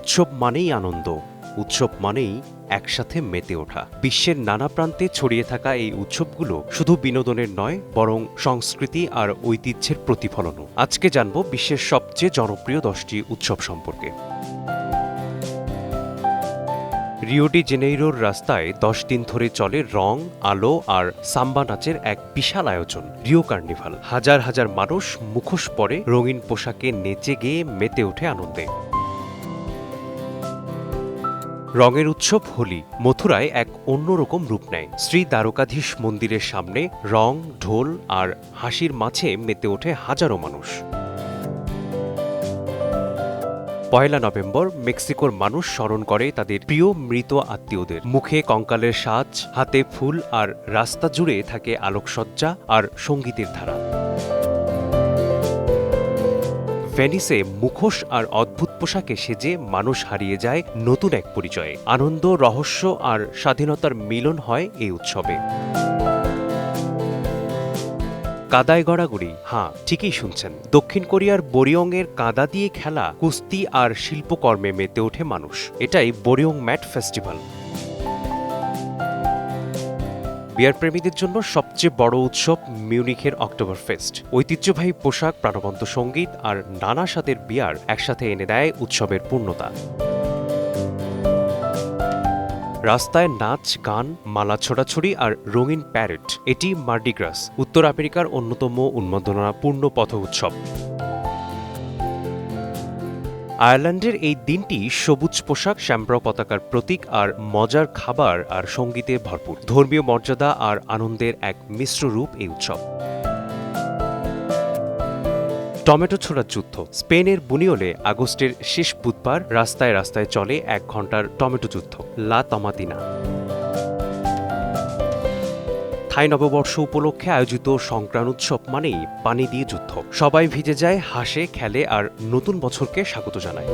উৎসব মানেই আনন্দ, উৎসব মানেই একসাথে মেতে ওঠা। বিশ্বের নানা প্রান্তে ছড়িয়ে থাকা এই উৎসবগুলো শুধু বিনোদনের নয়, বরং সংস্কৃতি আর ঐতিহ্যের প্রতিফলনও। আজকে জানব বিশ্বের সবচেয়ে জনপ্রিয় 10টি উৎসব সম্পর্কে। রিও ডি জেনেইরোর রাস্তায় 10 দিন ধরে চলে রং, আলো আর সাম্বা নাচের এক বিশাল আয়োজন, রিও কার্নিভাল। হাজার হাজার মানুষ মুখোশ পরে রঙিন পোশাকে নেচে গেয়ে মেতে ওঠে আনন্দে। রঙের উৎসব হোলি মথুরায় এক অন্যরকম রূপ নেয়। শ্রী দ্বারকাধীশ মন্দিরের সামনে রং, ঢোল আর হাসির মাঝে মেতে ওঠে হাজারো মানুষ। 1 নভেম্বর মেক্সিকোর মানুষ স্মরণ করে তাদের প্রিয় মৃত আত্মীয়দের। মুখে কঙ্কালের সাজ, হাতে ফুল আর রাস্তা জুড়ে থাকে আলোকসজ্জা আর সঙ্গীতের ধারা। ভেনিসে মুখোশ আর অদ্ভুত পোশাকে সেজে মানুষ হারিয়ে যায় নতুন এক পরিচয়ে। আনন্দ, রহস্য আর স্বাধীনতার মিলন হয় এই উৎসবে। কাদায় গড়াগড়ি, হ্যাঁ ঠিকই শুনছেন, দক্ষিণ কোরিয়ার বোরিয়ংয়ের কাদা দিয়ে খেলা, কুস্তি আর শিল্পকর্মে মেতে ওঠে মানুষ। এটাই বোরিয়ং ম্যাট ফেস্টিভ্যাল। বিয়ার প্রেমীদের জন্য সবচেয়ে বড় উৎসব মিউনিখের অক্টোবর ফেস্ট। ঐতিহ্যবাহী পোশাক, প্রাণবন্ত সঙ্গীত আর নানা স্বাদের বিয়ার একসাথে এনে দেয় উৎসবের পূর্ণতা। রাস্তায় নাচ, গান, মালা ছোড়াছড়ি আর রঙিন প্যারেড, এটি মার্ডি গ্রাস, উত্তর আমেরিকার অন্যতম উন্মাদনাপূর্ণ পথ উৎসব। আয়ারল্যান্ডের এই দিনটি সবুজ পোশাক, শ্যামব্রা পতাকার প্রতীক আর মজার খাবার আর সঙ্গীতে ভরপুর। ধর্মীয় মর্যাদা আর আনন্দের এক মিশ্র রূপ এই উৎসব। টমেটো ছোড়ার যুদ্ধ, স্পেনের বুনিওলে আগস্টের শেষ বুধবার রাস্তায় রাস্তায় চলে 1 ঘণ্টার টমেটো যুদ্ধ, লা তমাতিনা। থাই নববর্ষ উপলক্ষে আয়োজিত সংক্রান্ত উৎসব মানেই পানি দিয়ে যুদ্ধ। সবাই ভিজে যায়, হাসে, খেলে আর নতুন বছরকে স্বাগত জানায়।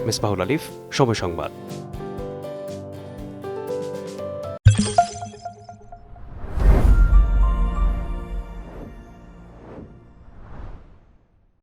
মিসবাহুল আলিফ, সময় সংবাদ।